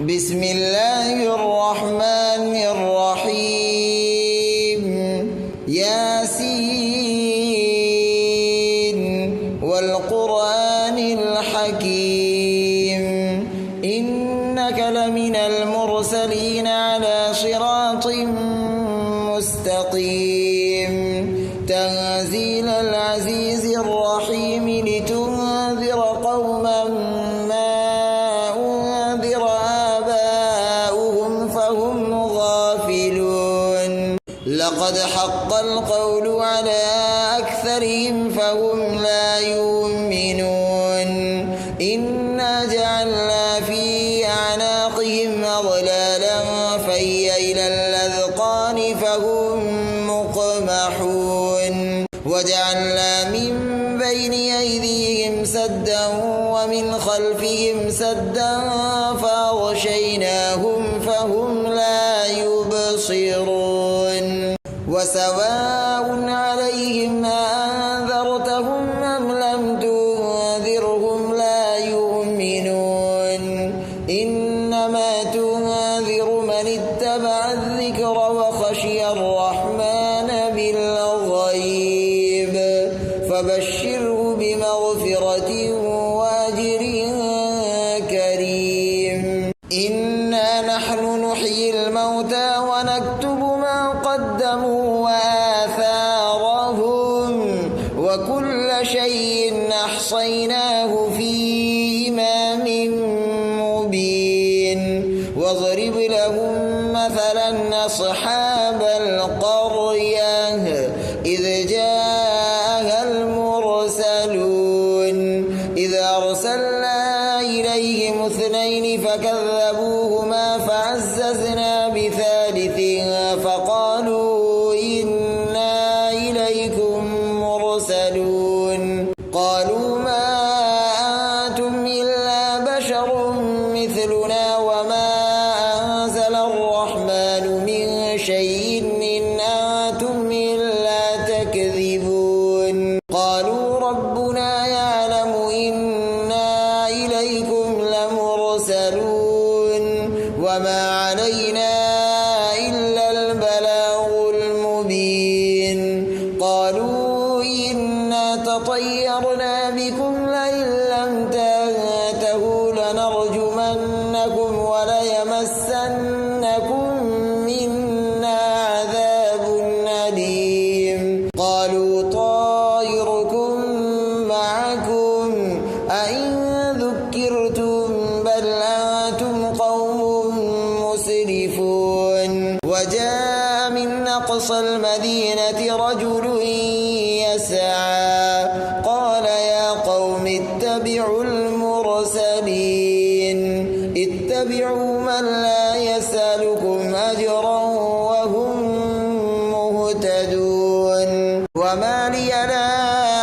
بسم الله الرحمن الرحيم ياسين والقرآن الحكيم إنك لمن المرسلين على صراط مستقيم تنزيل العزيز الرحيم لتنذر قوما ما أنذر آباؤهم فهم غافلون لقد حق القول على أكثرهم فهم لا يؤمنون إنا جعلنا في أعناقهم أغلالا فهي إلى الأذقان فهم مقمحون وجعلنا من بين أيديهم سدا ومن خلفهم سدا فأغشيناهم فهم لا يبصرون وسواء عليهم أأنذرتهم أم لم تنذرهم لا يؤمنون إنما تنذر من اتبع الذكر وخشي الرحمن بالغيب فبشره بمغفرة وأجر كريم إنا نحن نحيي الموتى ونكتب ما قدموا وآثارهم وكل شيء أحصيناه في إمام مبين واضرب لهم مثلا أصحاب القرية إذ جاءها المرسلون إذ أرسلنا إليهم اثنين فكذبوهما فعززنا بثالث فقالوا إنا إليكم مرسلون قالوا ما أنتم إلا بشر مثلنا وما أنزل الرحمن من شيء إن أنتم إلا تكذبون قالوا ربنا يعلم إنا إليكم لمرسلون وما علينا إلا البلاغ المبين قالوا إنا تطيرنا بكم لئن لم تنتهوا لنرجمنكم وليمسنكم منا عذاب أليم قالوا طائركم معكم أئن ذكرتم بل أنتم قوم مسرفون وجاء من أقصى المدينة رجل يسعى قال يا قوم اتبعوا المرسلين اتبعوا من لا يسألكم أجرا وهم مهتدون وما لي لا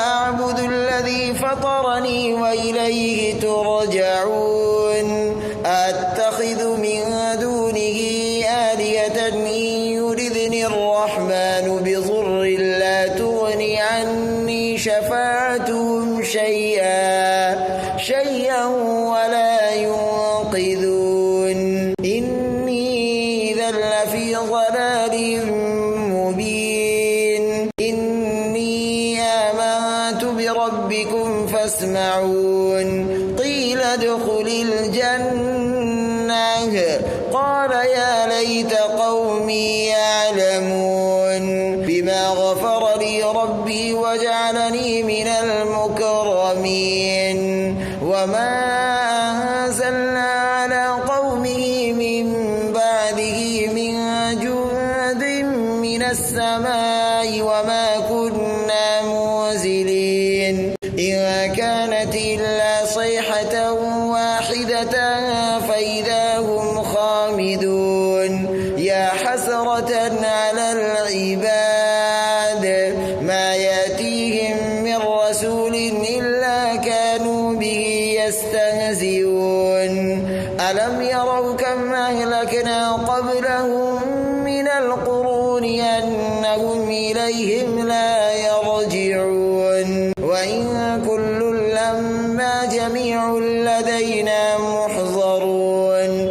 أعبد الذي فطرني وإليه ترجعون أتخذ من دونه آلهة إن يردني الرحمن بضر لا تغني عني شفاعتهم شيئا ولا ينقذون إني إذا لفي ضلال مبين إني آمنت بربكم فاسمعون قيل ادخل الجنة قال يا ليت قومي يعلمون بما غفر لي ربي وجعلني من المكرمين وما أنزلنا على قومه من بعده من جند من السماء وما كنا منزلين إن كانت إلا صيحة واحدة فإذا هم خامدون يا حسرة على العباد ما يأتيهم من رسول إلا كانوا به يستهزئون ألم يروا كم أهلكنا قبلهم من القرون أنهم إليهم لا يرجعون وإن كل لما جميع لدينا محضرون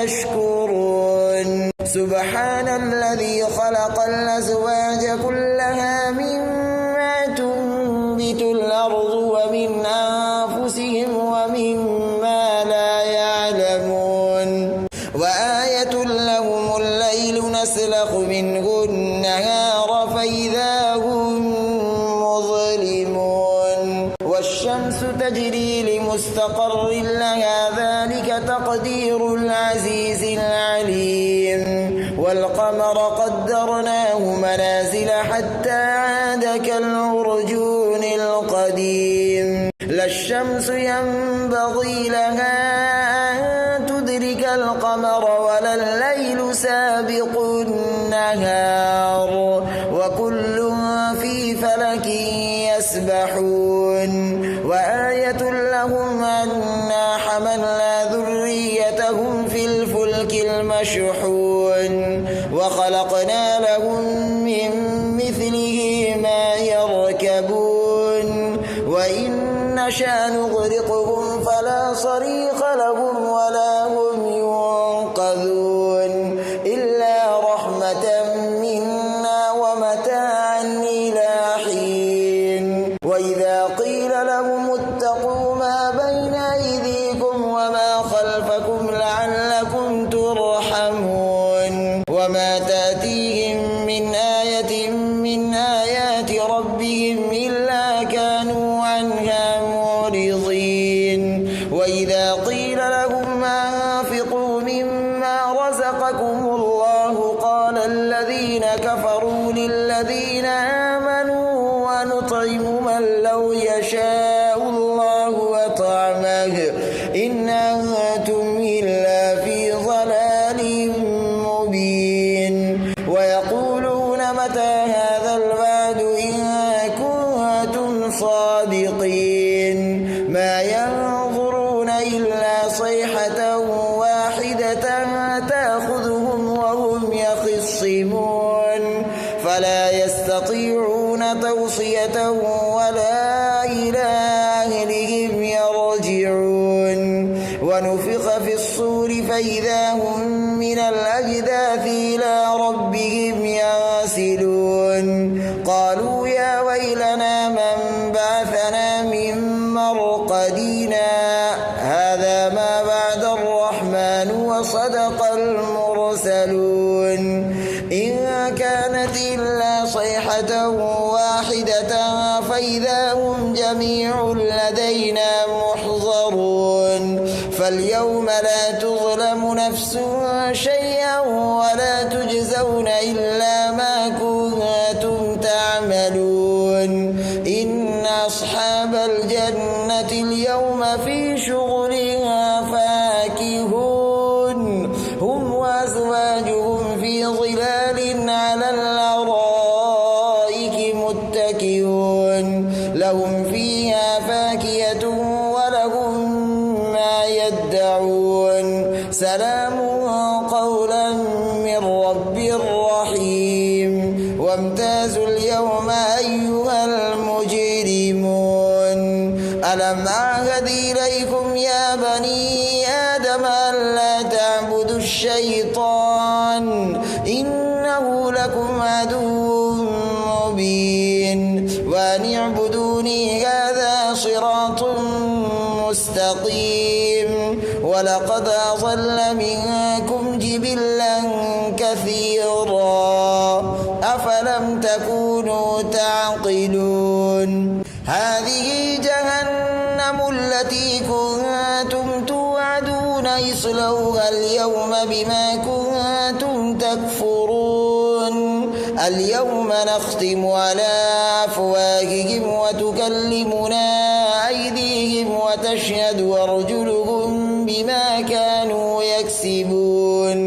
يشكرون سبحان الذي خلق الأزواج كلها مما تنبت الأرض ومن أنفسهم ومما لا يعلمون وآية لهم الليل نسلخ منه النهار فإذا هم مظلمون والشمس تجري لمستقر لها ذلك تقدير العزيز العليم والقمر قدرناه منازل حتى عاد كالعرجون القديم لا الشمس ينبغي لها أن تدرك القمر ولا الليل سابق النهار وكل في فلك يسبحون وآية لهم أنا حملنا ذريتهم في الفلك المشحون وخلقنا لهم من مثله ما يركبون وإن نشأ نغرقهم فلا صريخ لهم ولا هم ينقذون إلا رحمة منا ومتاعا إلى حين وإذا قيل لهم اتقوا ما بين أيديكم وما خلفكم لعلكم ترحمون وما تأتيهم من آية من آيات ربهم إلا كانوا عنها معرضين وإذا قيل لهم أنفقوا مما رزقكم الله قال الذين كفروا للذين آمنوا ونطعم من لو يشاء الله أطعمه إن أنتم إلا في ضلال مبين ويقولون متى هذا الوعد إن كنتم صادقين ما ينظرون إلا صيحة واحدة تأخذهم وهم يخصمون فلا يستطيعون توصية ولا إلى أهلهم يرجعون ونفخ في الصور فإذا هم من الأجداث إلى ربهم ينسلون قالوا يا ويلنا من بعثنا من مرقدنا هذا ما بعد الرحمن وصدق المرسلون إن كانت إلا صيحة واحدة فإذا هم جميع لدينا محضرون فاليوم لا تظلم نفس شيئا ولا تجزون إلا ما كنتم تعملون إن أصحاب الجنة اليوم في شغلها فاكهون هم وأزواجهم في ظلال على الأرائك متكئون لهم فيها فاكهة ولهم ما يدعون سلام قولا من رب رحيم وامتازوا اليوم أيها المجرمون ألم أعهد إليكم يا بني آدم ألا تعبدوا الشيطان إنه لكم عدو مبين وأن اعبدوني هذا صراط مستقيم ولقد أضل منكم جبلا كثيرا أفلم تكونوا تعقلون هذه جهنم التي كنتم توعدون اصلوها اليوم بما كنتم تكفرون اليوم نختم على أفواههم وتكلمنا أيديهم وتشهد أرجلهم بما كانوا يكسبون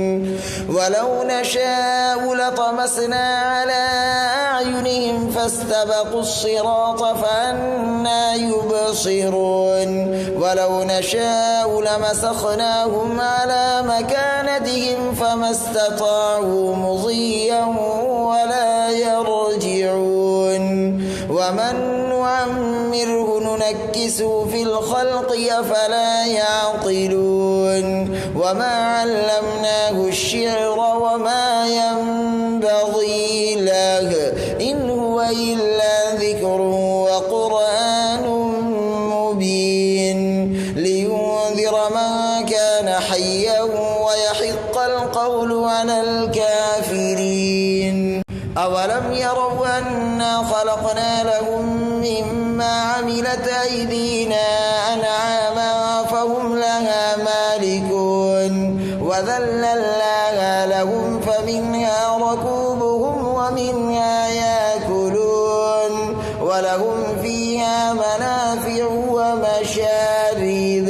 ولو نشاء لطمسنا على أعينهم فاستبقوا الصراط فأنى يبصرون ولو نشاء لمسخناهم على مكانتهم فما استطاعوا مضيا ولا يرجعون ومن نعمره ننكسه في الخلق أفلا يعقلون وما علمناه الشعر وما ينبغي له إن هو إلا ذكر وقرآن مبين لينذر من كان حيا ويحق القول على الكافرين أولم يروا أنا خلقنا لهم مما عملت أيدينا أنعاما فهم لها مالكون وذللناها لهم فمنها ركوبهم ومنها يأكلون ولهم فيها منافع ومشارب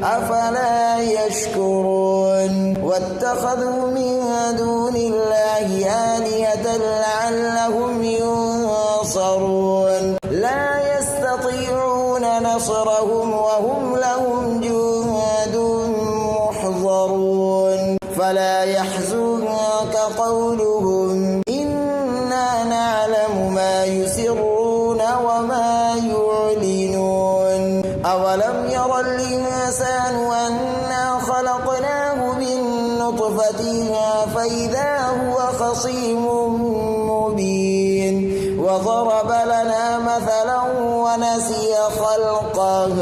أفلا يشكرون واتخذوا من دون الله آلهة لعلهم ينصرون لا يستطيعون نصرهم وهم لهم جند محضرون فلا يحزنك قولهم إنا نعلم ما يسرون وما يعلنون أولم ير الإنسان أنا خلقناه من نطفة فإذا هو خصيم مبين وضرب لنا مثلا ونسي خلقه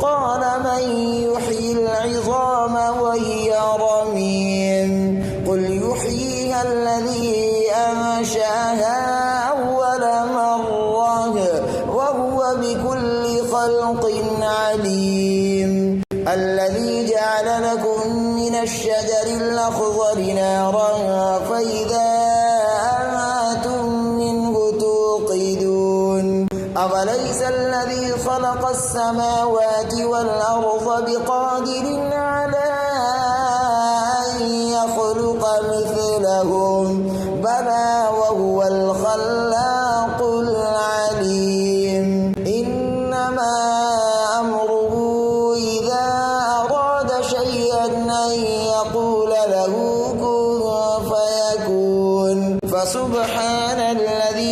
قال من يحيي العظام وهي رميم قل يحييها الذي أنشأها أول مرة وهو بكل خلق عليم الذي جعل لكم من الشجر الأخضر نارا فإذا أنتم منه توقدون أوليس الذي خلق السماوات والأرض بقادر على أن يخلق مثلهم بلى وهو الخلاق العليم إنما أمره إذا أراد شيئا أن يقول له كن فيكون فسبحان الذي